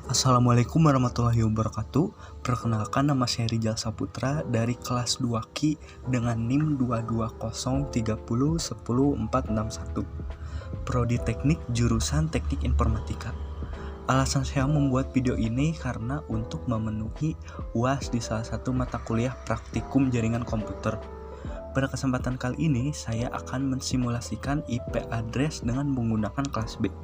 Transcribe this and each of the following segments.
Assalamualaikum warahmatullahi wabarakatuh. Perkenalkan, nama saya Rijal Saputra dari kelas 2Q dengan NIM 22030100461. Prodi Teknik jurusan Teknik Informatika. Alasan saya membuat video ini karena untuk memenuhi UAS di salah satu mata kuliah praktikum jaringan komputer. Pada kesempatan kali ini, saya akan mensimulasikan IP address dengan menggunakan kelas B.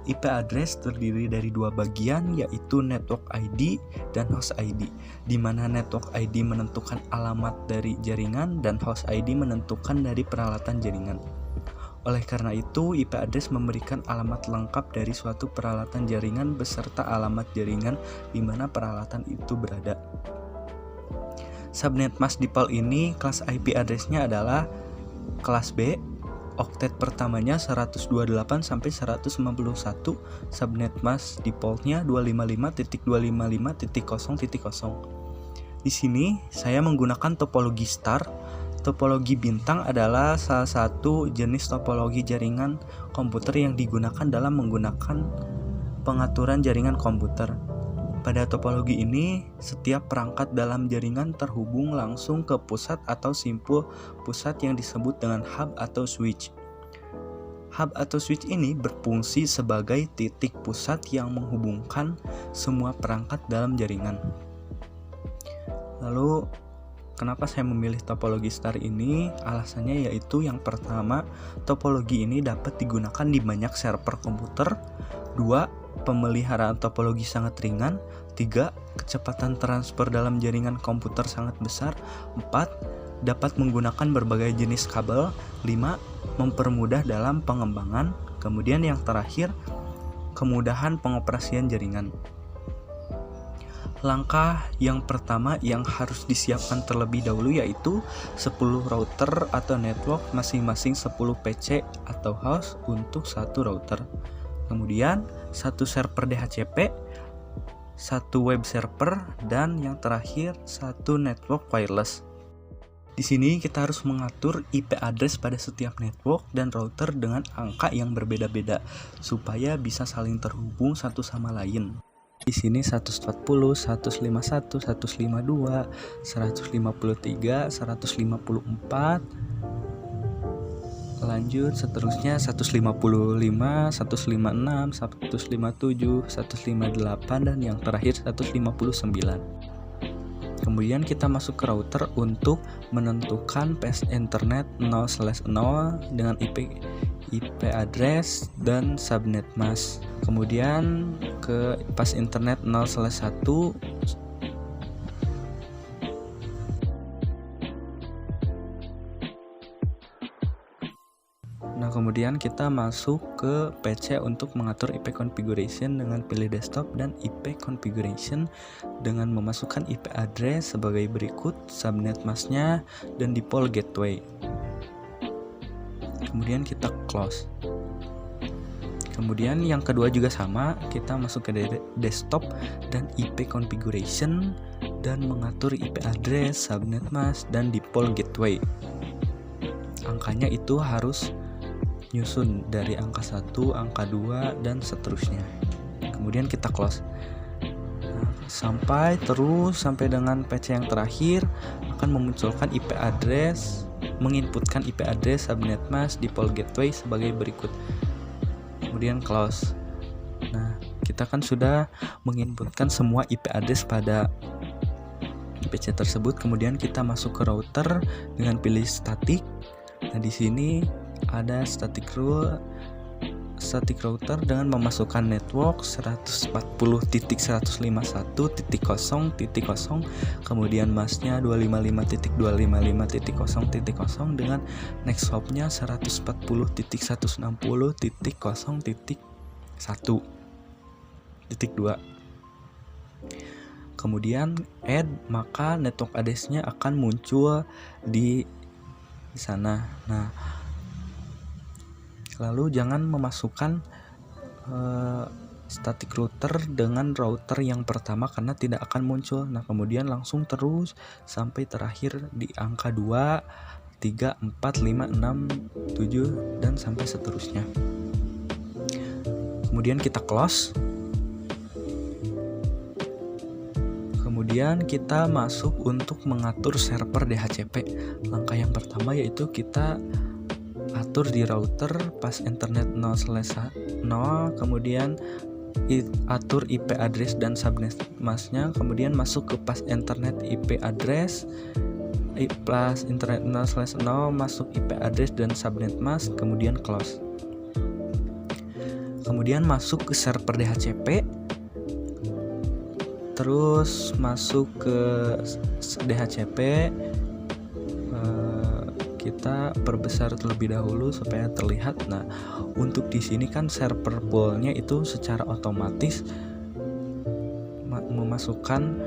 IP address terdiri dari dua bagian, yaitu network ID dan host ID, di mana network ID menentukan alamat dari jaringan dan host ID menentukan dari peralatan jaringan. Oleh karena itu, IP address memberikan alamat lengkap dari suatu peralatan jaringan beserta alamat jaringan di mana peralatan itu berada. Subnet mask default ini kelas IP address-nya adalah kelas B. Oktet pertamanya 128 sampai 191, subnet mask defaultnya 255.255.0.0. Di sini saya menggunakan topologi star. Topologi bintang adalah salah satu jenis topologi jaringan komputer yang digunakan dalam menggunakan pengaturan jaringan komputer. Pada topologi ini, setiap perangkat dalam jaringan terhubung langsung ke pusat atau simpul pusat yang disebut dengan hub atau switch. Hub atau switch ini berfungsi sebagai titik pusat yang menghubungkan semua perangkat dalam jaringan. Lalu, kenapa saya memilih topologi star ini? Alasannya yaitu yang pertama, topologi ini dapat digunakan di banyak server komputer. 2. Pemeliharaan topologi sangat ringan. 3. Kecepatan transfer dalam jaringan komputer sangat besar. 4. Dapat menggunakan berbagai jenis kabel. 5. Mempermudah dalam pengembangan. Kemudian yang terakhir, kemudahan pengoperasian jaringan. Langkah yang pertama yang harus disiapkan terlebih dahulu yaitu 10 router atau network, masing-masing 10 PC atau host untuk satu router. Kemudian 1 server DHCP, 1 web server, dan yang terakhir 1 network wireless. Di sini kita harus mengatur IP address pada setiap network dan router dengan angka yang berbeda-beda supaya bisa saling terhubung satu sama lain. Di sini 140, 151, 152, 153, 154, lanjut seterusnya 155, 156, 157, 158, dan yang terakhir 159. Kemudian kita masuk ke router untuk menentukan path internet 0/0 dengan IP address dan subnet mask. Kemudian ke path internet 0/1. Nah, kemudian kita masuk ke PC untuk mengatur IP configuration dengan pilih desktop dan IP configuration dengan memasukkan IP address sebagai berikut, subnet masknya, dan default gateway. Kemudian kita close. Kemudian yang kedua juga sama, kita masuk ke desktop dan IP configuration dan mengatur IP address, subnet mask, dan default gateway. Angkanya itu harus nyusun dari angka 1, angka 2, dan seterusnya. Kemudian kita close. Nah, sampai dengan PC yang terakhir akan memunculkan IP address, menginputkan IP address, subnet mask, default gateway sebagai berikut. Kemudian close. Nah, kita kan sudah menginputkan semua IP address pada PC tersebut. Kemudian kita masuk ke router dengan pilih static. Nah, di sini ada static router dengan memasukkan network 140.151.0.0, kemudian masknya 255.255.0.0 dengan next hopnya 140.160.0.1.2. Kemudian add, maka network address-nya akan muncul di sana. Nah, lalu jangan memasukkan static router dengan router yang pertama karena tidak akan muncul. Nah, kemudian langsung terus sampai terakhir di angka 2, 3, 4, 5, 6, 7, dan sampai seterusnya. Kemudian kita close. Kemudian kita masuk untuk mengatur server DHCP. Langkah yang pertama yaitu kita atur di router pas internet 0/0, kemudian atur IP address dan subnet masknya, kemudian masuk ke pas internet IP address, pas internet 0/0 masuk IP address dan subnet mask, kemudian close. Kemudian masuk ke server DHCP, terus masuk ke DHCP, kita perbesar terlebih dahulu supaya terlihat. Nah, untuk di sini kan server poolnya itu secara otomatis memasukkan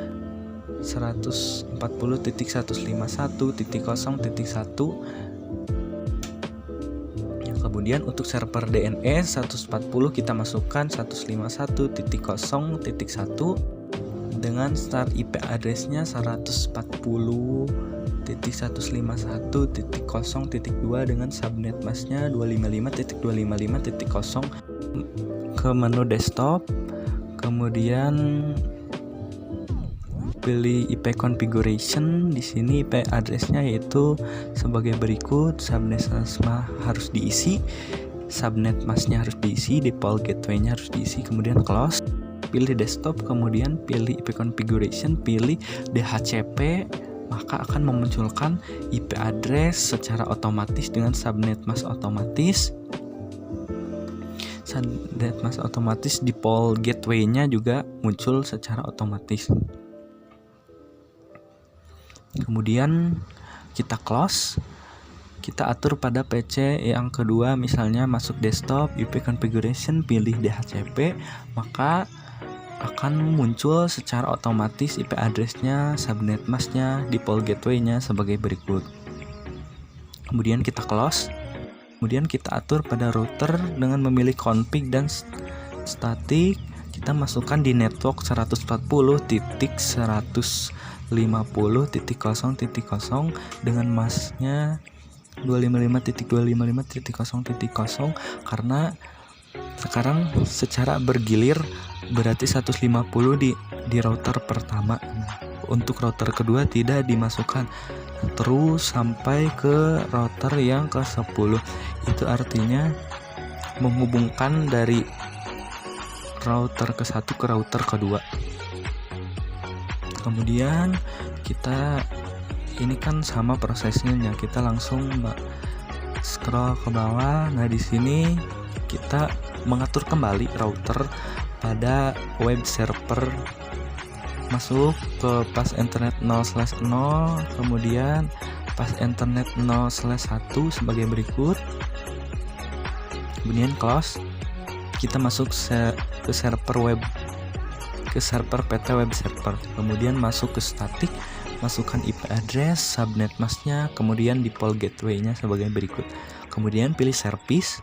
140.151.0.1. Kemudian untuk server DNS 140 kita masukkan 151.0.1 dengan start IP address-nya 140.151.0.2 dengan subnet mask-nya 255.255.0. Ke menu desktop, kemudian pilih IP configuration. Di sini IP address-nya yaitu sebagai berikut: subnet mask harus diisi, subnet mask-nya harus diisi, default gateway-nya harus diisi, kemudian close. Pilih desktop, kemudian pilih IP configuration, pilih DHCP, maka akan memunculkan IP address secara otomatis dengan subnet mask otomatis. Subnet mask otomatis, default gateway-nya juga muncul secara otomatis. Kemudian kita close, kita atur pada PC yang kedua, misalnya masuk desktop, IP configuration, pilih DHCP, maka akan muncul secara otomatis IP address-nya, subnet mask-nya, default gateway-nya sebagai berikut. Kemudian kita close, kemudian kita atur pada router dengan memilih config dan static. Kita masukkan di network 140.150.0.0 dengan masknya 255.255.0.0 karena sekarang secara bergilir berarti 150 di router pertama. Untuk router kedua tidak dimasukkan terus sampai ke router yang ke-10. Itu artinya menghubungkan dari router ke-1 ke router kedua. Kemudian kita ini kan sama prosesnya, kita langsung scroll ke bawah. Nah, di sini kita mengatur kembali router pada web server, masuk ke pas internet 0/0, kemudian pas internet 0/1 sebagai berikut, kemudian close. Kita masuk ke server web, ke server PT web server, kemudian masuk ke static, masukkan IP address, subnet mask-nya, kemudian default gateway-nya sebagai berikut. Kemudian pilih service,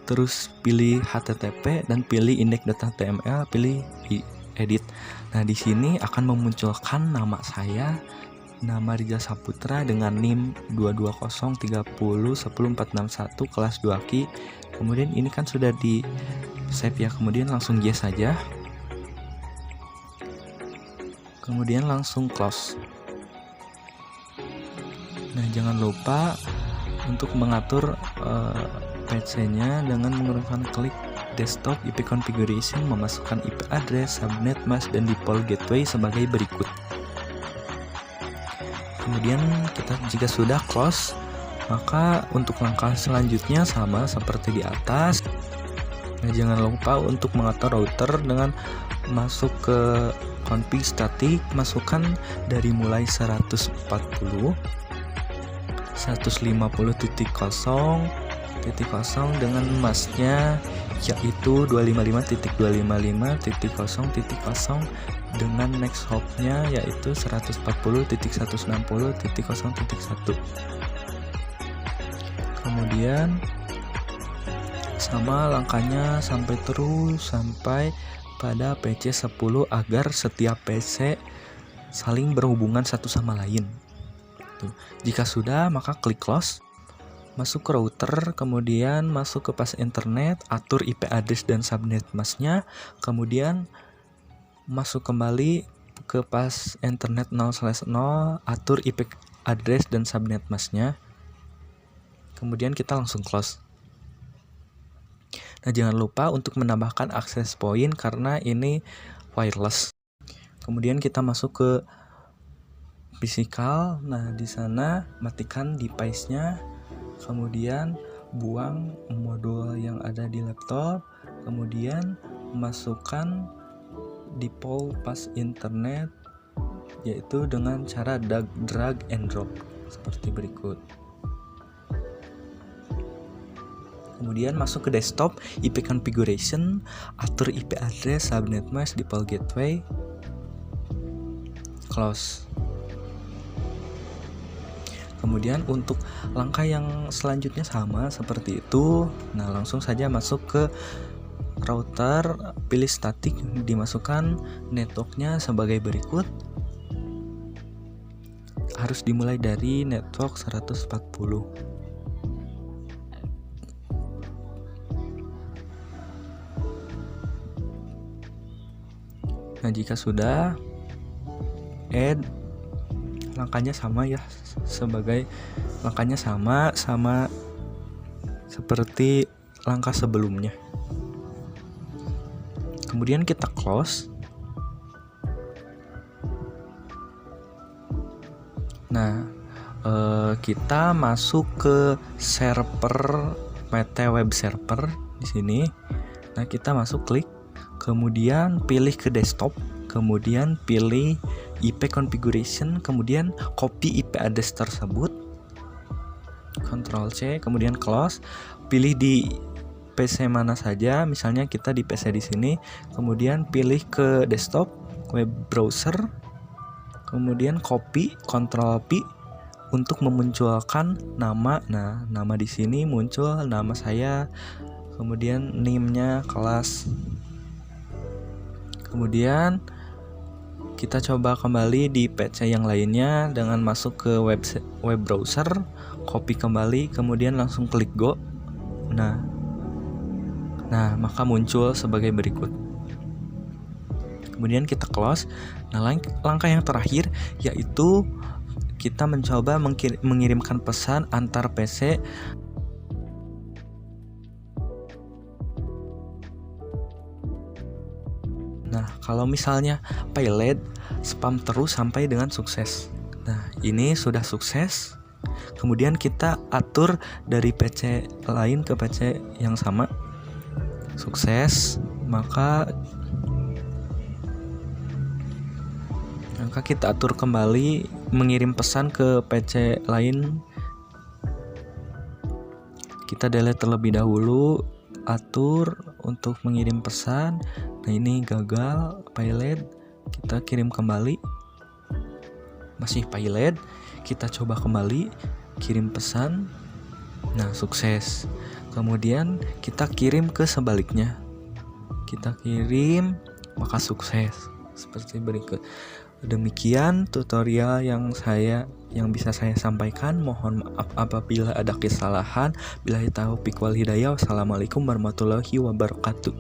terus pilih HTTP dan pilih index.html, pilih edit. Nah, di sini akan memunculkan nama saya, nama Rizal Saputra dengan NIM 220301041 kelas 2Q. Kemudian ini kan sudah di save ya, kemudian langsung yes saja. Kemudian langsung close. Nah, jangan lupa untuk mengatur PC-nya dengan menggunakan klik desktop, IP configuration, memasukkan IP address, subnet mask, dan default gateway sebagai berikut. Kemudian kita jika sudah close, maka untuk langkah selanjutnya sama seperti di atas. Nah, jangan lupa untuk mengatur router dengan masuk ke config static, masukkan dari mulai 140, 150.0.0 dengan masknya yaitu 255.255.0.0 dengan next hop-nya yaitu 140.160.0.1. Kemudian sama langkahnya sampai pada PC 10 agar setiap PC saling berhubungan satu sama lain. Jika sudah, maka klik close, masuk ke router, kemudian masuk ke pas internet, atur IP address dan subnet mask-nya, kemudian masuk kembali ke pas internet 0/0, atur IP address dan subnet masknya. Kemudian kita langsung close. Nah, jangan lupa untuk menambahkan access point karena ini wireless. Kemudian kita masuk ke physical. Nah, di sana matikan device-nya. Kemudian buang modul yang ada di laptop, kemudian masukkan default pas internet, yaitu dengan cara drag and drop seperti berikut. Kemudian masuk ke desktop, IP configuration, atur IP address, subnet mask, default gateway, close. Kemudian untuk langkah yang selanjutnya sama seperti itu. Nah, langsung saja masuk ke router, pilih static, dimasukkan networknya sebagai berikut. Harus dimulai dari network 140. Nah, jika sudah, add, langkahnya sama ya, langkahnya sama seperti langkah sebelumnya. Kemudian kita close. Nah, kita masuk ke server PT web server di sini. Nah, kita masuk, klik, kemudian pilih ke desktop, kemudian pilih IP configuration, kemudian copy IP address tersebut, Ctrl C, kemudian close. Pilih di PC mana saja, misalnya kita di PC di sini, kemudian pilih ke desktop, web browser, kemudian copy, Ctrl P untuk memunculkan nama. Nah, nama di sini muncul nama saya, kemudian name-nya kelas. Kemudian kita coba kembali di PC yang lainnya dengan masuk ke web browser, copy kembali, kemudian langsung klik go. Nah, maka muncul sebagai berikut. Kemudian kita close. Nah, langkah yang terakhir yaitu kita mencoba mengirimkan pesan antar PC. Nah, kalau misalnya payload spam terus sampai dengan sukses. Nah, ini sudah sukses. Kemudian kita atur dari PC lain ke PC yang sama. Sukses, maka kita atur kembali mengirim pesan ke PC lain. Kita delete terlebih dahulu, atur untuk mengirim pesan. Nah, ini gagal payload, kita kirim kembali. Masih payload, kita coba kembali kirim pesan. Nah, sukses. Kemudian kita kirim ke sebaliknya. Kita kirim, maka sukses. Seperti berikut. Demikian tutorial yang bisa saya sampaikan. Mohon maaf apabila ada kesalahan. Billahi taufiq wal hidayah. Wassalamualaikum warahmatullahi wabarakatuh.